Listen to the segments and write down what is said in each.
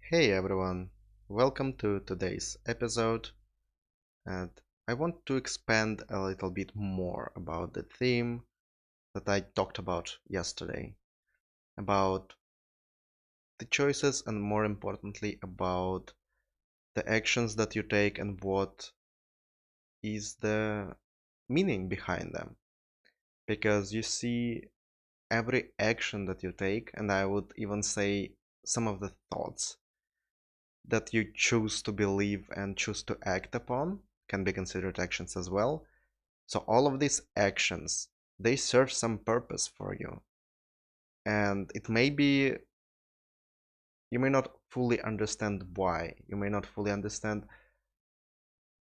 Hey everyone, welcome to today's episode. And I want to expand a little bit more about the theme that I talked about yesterday, about the choices and more importantly about the actions that you take and what is the meaning behind them. Because you see, every action that you take, and I would even say some of the thoughts that you choose to believe and choose to act upon can be considered actions as well. So all of these actions, they serve some purpose for you. And it may be you may not fully understand why. You may not fully understand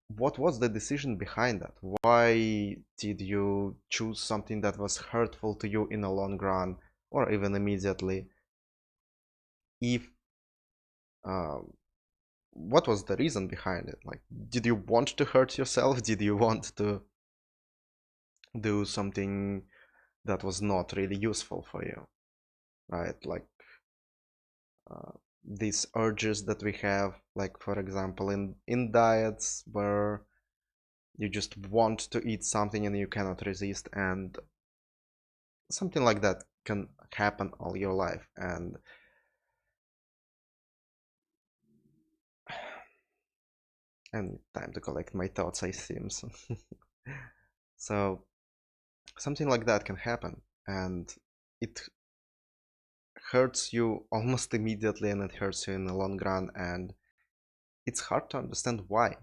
what was the decision behind that. Why did you choose something that was hurtful to you in the long run or even immediately? If what was the reason behind it? Like, did you want to hurt yourself? Did you want to do something that was not really useful for you, right? Like uh, these urges that we have, like for example in diets where you just want to eat something and you cannot resist, and something like that can happen all your life. And time to collect my thoughts, I seems. So something like that can happen, and it hurts you almost immediately and it hurts you in the long run, and it's hard to understand why.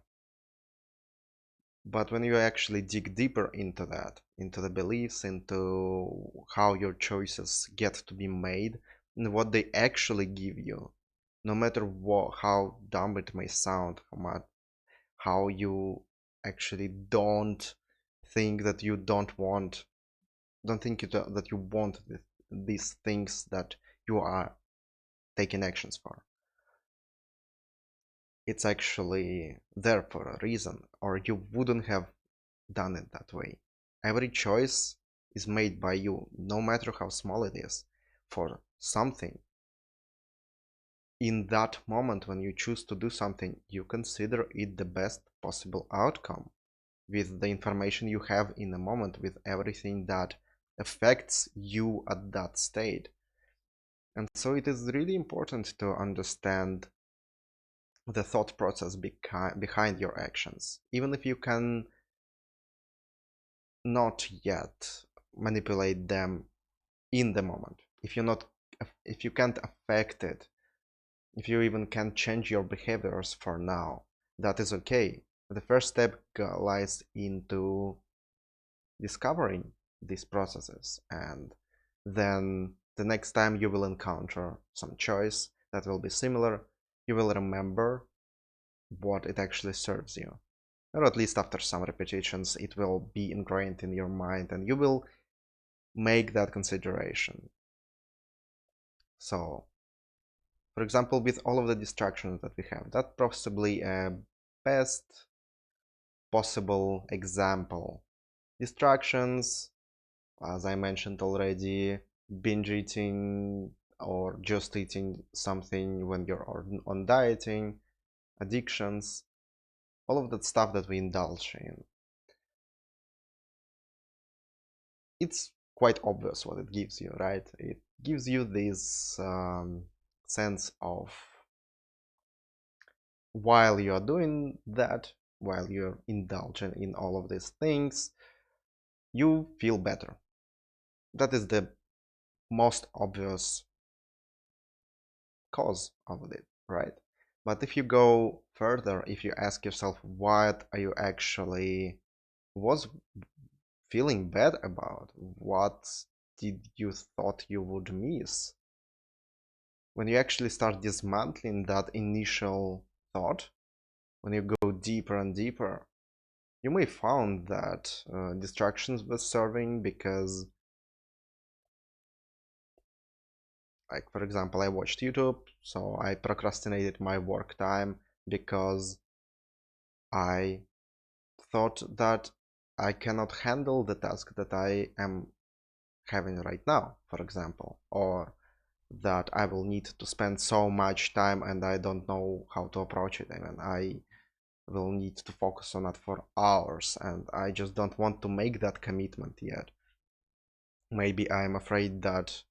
But when you actually dig deeper into that, into the beliefs, into how your choices get to be made, and what they actually give you, no matter what, how dumb it may sound, how you actually don't think that you want these things that you are taking actions for. It's actually there for a reason, or you wouldn't have done it that way. Every choice is made by you, no matter how small it is, for something. In that moment when you choose to do something, you consider it the best possible outcome with the information you have in the moment, with everything that affects you at that state. And so it is really important to understand the thought process behind your actions, even if you can not yet manipulate them in the moment. If you can't affect it, if you even can't change your behaviors for now, that is okay. The first step lies into discovering these processes, and then the next time you will encounter some choice that will be similar, you will remember what it actually serves you, or at least after some repetitions it will be ingrained in your mind and you will make that consideration. So for example, with all of the distractions that we have, that's possibly a best possible example. Distractions, as I mentioned already, binge eating or just eating something when you're on dieting, addictions, all of that stuff that we indulge in. It's quite obvious what it gives you, right? It gives you this sense of, while you're doing that, while you're indulging in all of these things, you feel better. That is the most obvious cause of it, right? But if you go further, if you ask yourself what are you actually was feeling bad about, what did you thought you would miss, when you actually start dismantling that initial thought, when you go deeper and deeper, you may find that distractions were serving because, like for example, I watched YouTube, so I procrastinated my work time because I thought that I cannot handle the task that I am having right now, for example, or that I will need to spend so much time and I don't know how to approach it. I mean, I will need to focus on it for hours and I just don't want to make that commitment yet. Maybe I'm afraid that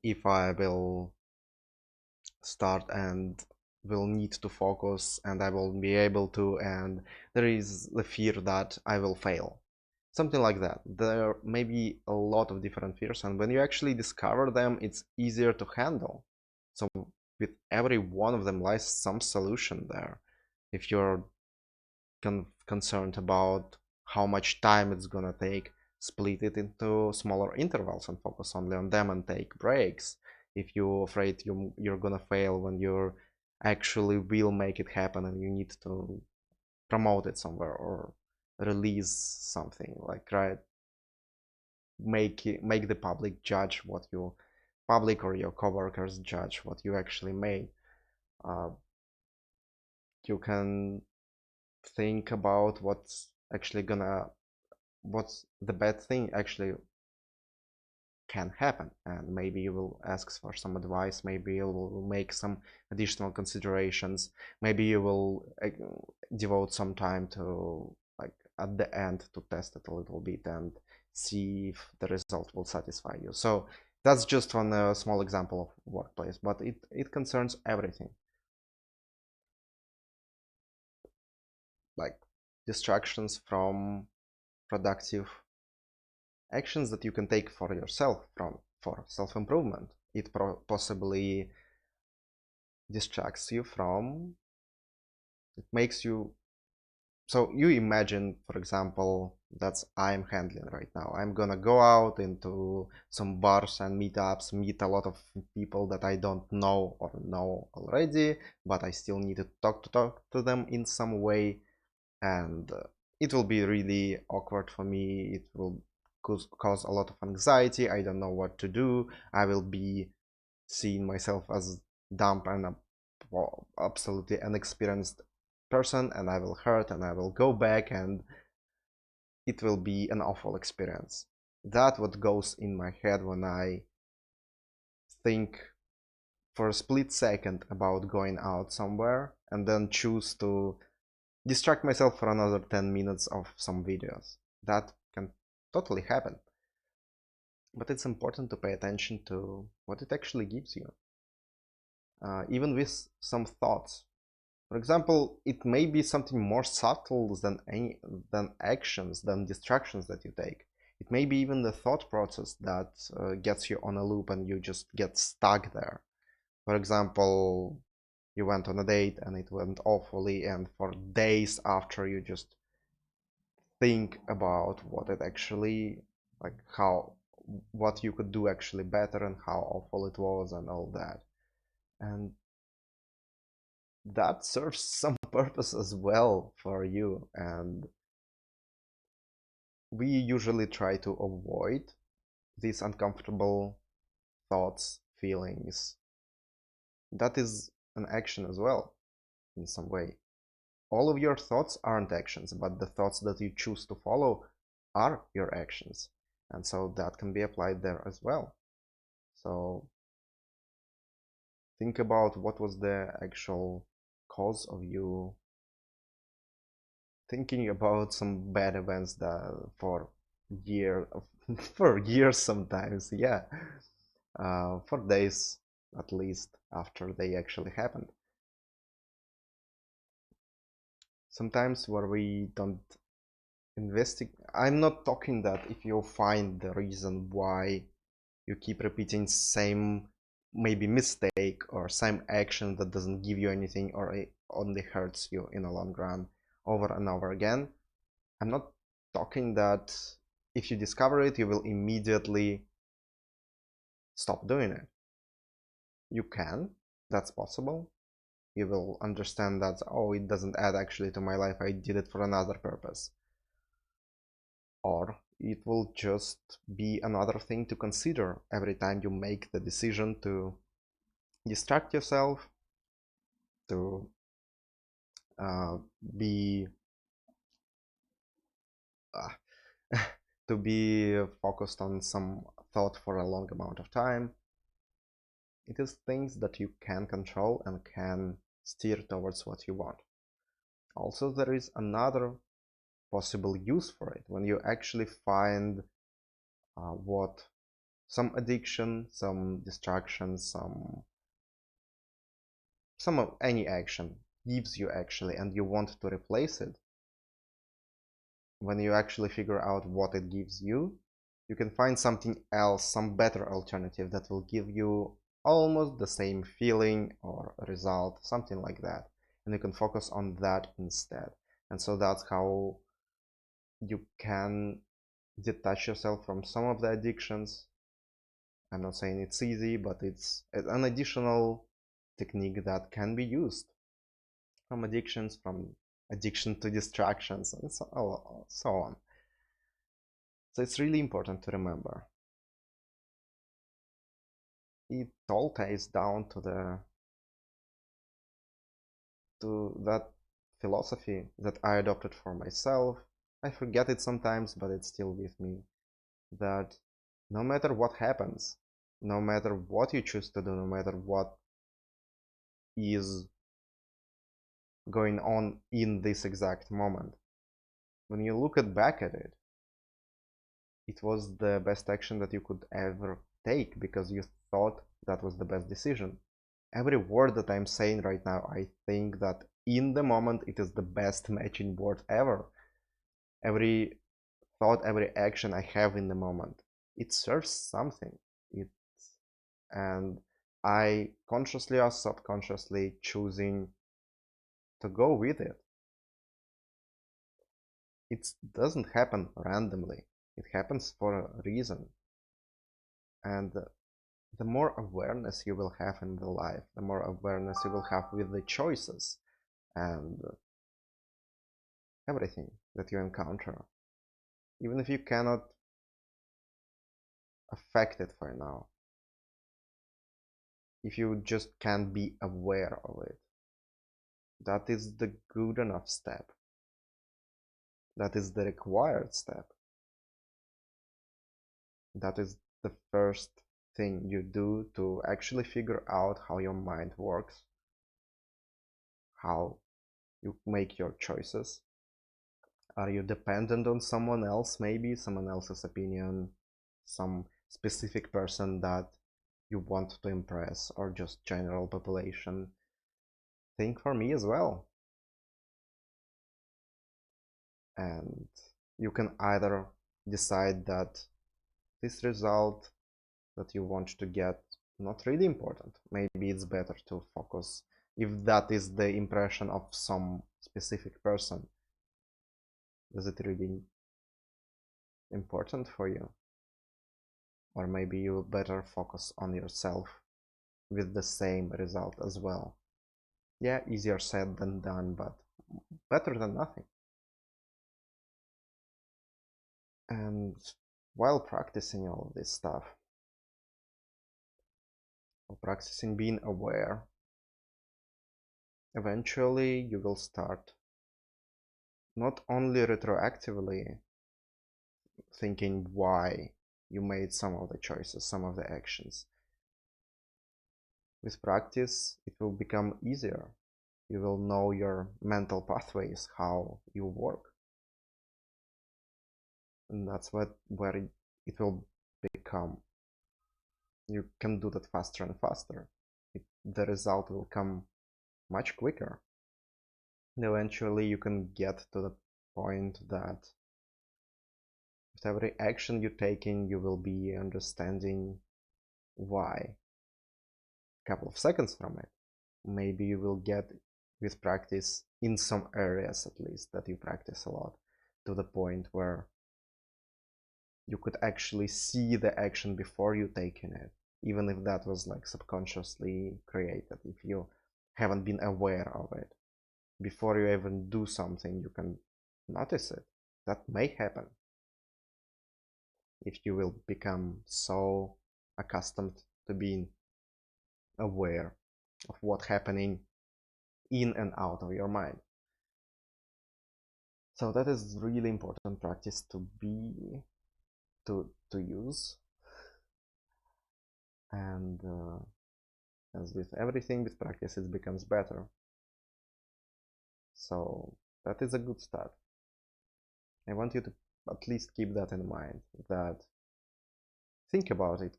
if I will start and will need to focus and I will be able to, and there is the fear that I will fail. Something like that. There may be a lot of different fears, and when you actually discover them, it's easier to handle. So with every one of them lies some solution there. If you're concerned about how much time it's gonna take, split it into smaller intervals and focus only on them and take breaks. If you're afraid you're gonna fail when you actually will make it happen and you need to promote it somewhere or release something, like, right, make the public judge what you public or your coworkers judge what you actually made. uh, you can think about what's the bad thing actually can happen, and maybe you will ask for some advice, maybe you will make some additional considerations, maybe you will devote some time to, like, at the end, to test it a little bit and see if the result will satisfy you. So that's just one small example of workplace, but it concerns everything, like distractions from productive actions that you can take for yourself, for self-improvement. It possibly distracts you from, it makes you, so you imagine, for example, that's I'm handling right now. I'm gonna go out into some bars and meetups, meet a lot of people that I don't know or know already, but I still need to talk to them in some way, and it will be really awkward for me. It will cause a lot of anxiety. I don't know what to do. I will be seeing myself as dumb and absolutely inexperienced person, and I will hurt and I will go back and it will be an awful experience. That's what goes in my head when I think for a split second about going out somewhere and then choose to distract myself for another 10 minutes of some videos. That can totally happen. But it's important to pay attention to what it actually gives you, even with some thoughts. For example, it may be something more subtle than actions, than distractions that you take. It may be even the thought process that gets you on a loop and you just get stuck there. For example, you went on a date and it went awfully, and for days after you just think about what it actually, like, how, what you could do actually better and how awful it was and all that. And that serves some purpose as well for you, and we usually try to avoid these uncomfortable thoughts, feelings. That is an action as well, in some way. All of your thoughts aren't actions, but the thoughts that you choose to follow are your actions, and so that can be applied there as well. So think about what was the actual cause of you thinking about some bad events that for year for years sometimes, yeah, for days at least after they actually happened. Sometimes where we don't investigate, I'm not talking that if you find the reason why you keep repeating same maybe mistake or same action that doesn't give you anything or it only hurts you in the long run over and over again. I'm not talking that if you discover it, you will immediately stop doing it. You can, that's possible. You will understand that, oh, it doesn't add actually to my life, I did it for another purpose. Or it will just be another thing to consider every time you make the decision to distract yourself, to uh, be uh, to be focused on some thought for a long amount of time. It is things that you can control and can steer towards what you want. Also, there is another possible use for it when you actually find what some addiction, some distraction, some of any action gives you actually, and you want to replace it. When you actually figure out what it gives you, you can find something else, some better alternative that will give you almost the same feeling or result, something like that, and you can focus on that instead. And so that's how you can detach yourself from some of the addictions. I'm not saying it's easy, but it's an additional technique that can be used from addictions, from addiction to distractions, and so on. So it's really important to remember. It all ties down to that philosophy that I adopted for myself. I forget it sometimes, but it's still with me. That no matter what happens, no matter what you choose to do, no matter what is going on in this exact moment, when you look back at it, it was the best action that you could ever take because you thought that was the best decision. Every word that I'm saying right now, I think that in the moment it is the best matching word ever. Every thought, every action I have in the moment, it serves something. And I consciously or subconsciously choosing to go with it. It doesn't happen randomly. It happens for a reason. And the more awareness you will have in the life, the more awareness you will have with the choices and everything that you encounter. Even if you cannot affect it for now, if you just can't be aware of it, that is the good enough step. That is the required step. That is the first thing you do to actually figure out how your mind works, how you make your choices. Are you dependent on someone else, maybe someone else's opinion, some specific person that you want to impress, or just general population? Think for me as well. And you can either decide that this result that you want to get not really important. Maybe it's better to focus if that is the impression of some specific person. Is it really important for you? Or maybe you better focus on yourself with the same result as well. Yeah, easier said than done, but better than nothing. And while practicing all of this stuff, while practicing being aware, eventually you will start not only retroactively thinking why you made some of the choices, some of the actions. With practice, it will become easier. You will know your mental pathways, how you work. And that's where it will become. You can do that faster and faster. The result will come much quicker. And eventually you can get to the point that with every action you're taking, you will be understanding why. A couple of seconds from it. Maybe you will get with practice in some areas at least that you practice a lot to the point where you could actually see the action before you taking it, even if that was like subconsciously created. If you haven't been aware of it before you even do something, you can notice it. That may happen if you will become so accustomed to being aware of what's happening in and out of your mind. So that is really important practice to use. And As with everything, with practice it becomes better. So that is a good start. I want you to at least keep that in mind, that think about it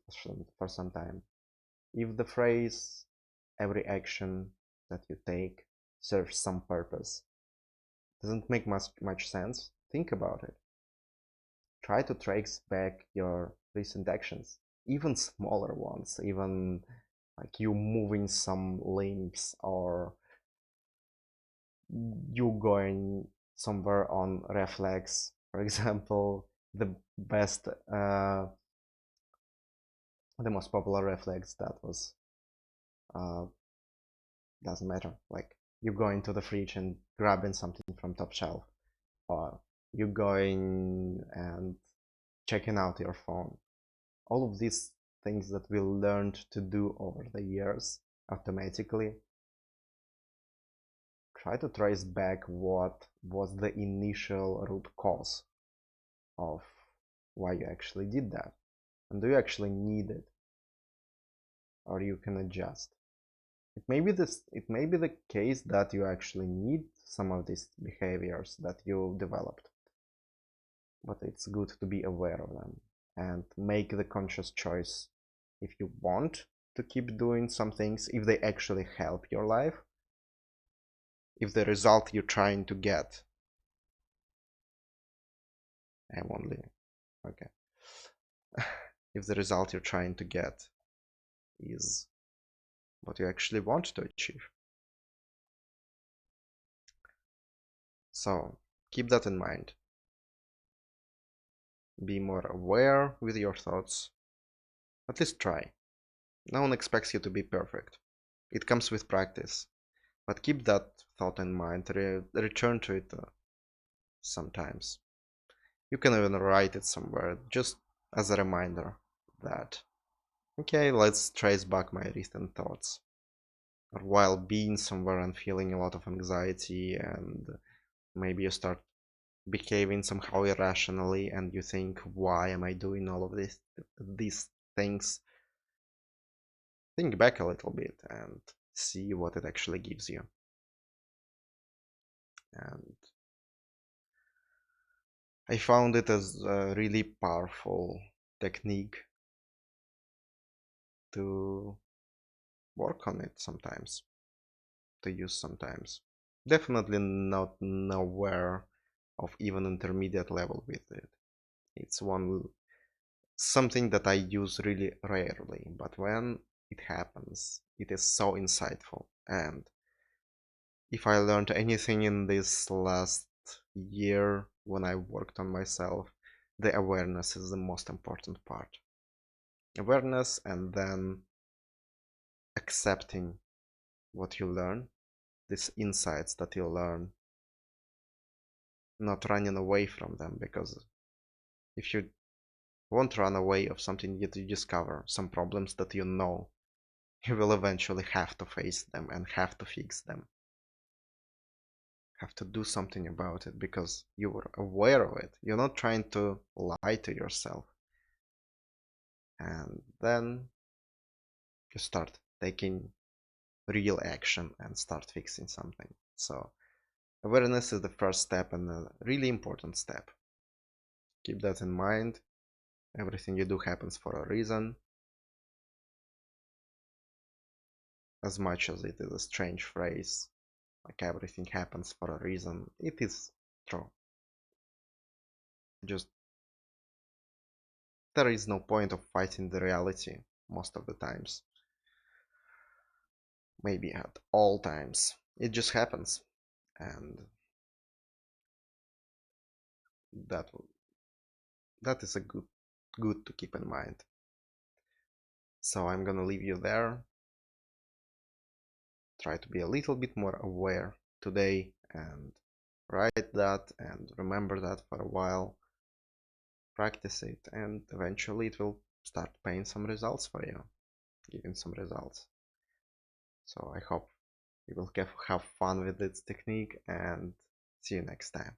for some time. If the phrase every action that you take serves some purpose doesn't make much sense, think about it. Try to trace back your recent actions, even smaller ones, even like you moving some limbs or you going somewhere on reflex, for example. The best the most popular reflex that was uh, doesn't matter, like you going to the fridge and grabbing something from top shelf, or you going and checking out your phone. All of these things that we learned to do over the years automatically, try to trace back what was the initial root cause of why you actually did that, and do you actually need it, or you can adjust. It may be the case that you actually need some of these behaviors that you developed, but it's good to be aware of them and make the conscious choice if you want to keep doing some things, if they actually help your life, if the result you're trying to get. I'm only okay. If the result you're trying to get is what you actually want to achieve. So keep that in mind. Be more aware with your thoughts. At least try. No one expects you to be perfect. It comes with practice. But keep that thought in mind. Return to it sometimes. You can even write it somewhere, just as a reminder that, okay, let's trace back my recent thoughts. Or while being somewhere and feeling a lot of anxiety, and maybe you start behaving somehow irrationally and you think, why am I doing all of these things? Think back a little bit and see what it actually gives you. And I found it as a really powerful technique to work on it sometimes, to use sometimes. Definitely not nowhere of even intermediate level with it. It's something that I use really rarely, but when it happens, it is so insightful. And if I learned anything in this last year when I worked on myself, the awareness is the most important part. Awareness, and then accepting what you learn, these insights that you learn, not running away from them, because if you won't run away of something that you discover, some problems that you know, you will eventually have to face them and have to fix them. Have to do something about it because you were aware of it. You're not trying to lie to yourself. And then you start taking real action and start fixing something. So awareness is the first step and a really important step. Keep that in mind. Everything you do happens for a reason. As much as it is a strange phrase, like everything happens for a reason, it is true. Just there is no point of fighting the reality most of the times. Maybe at all times. It just happens. And that that is a good to keep in mind. So I'm gonna leave you there. Try to be a little bit more aware today and write that and remember that for a while. Practice it, and eventually it will start paying some results for you, giving some results. So I hope you will have fun with this technique, and see you next time.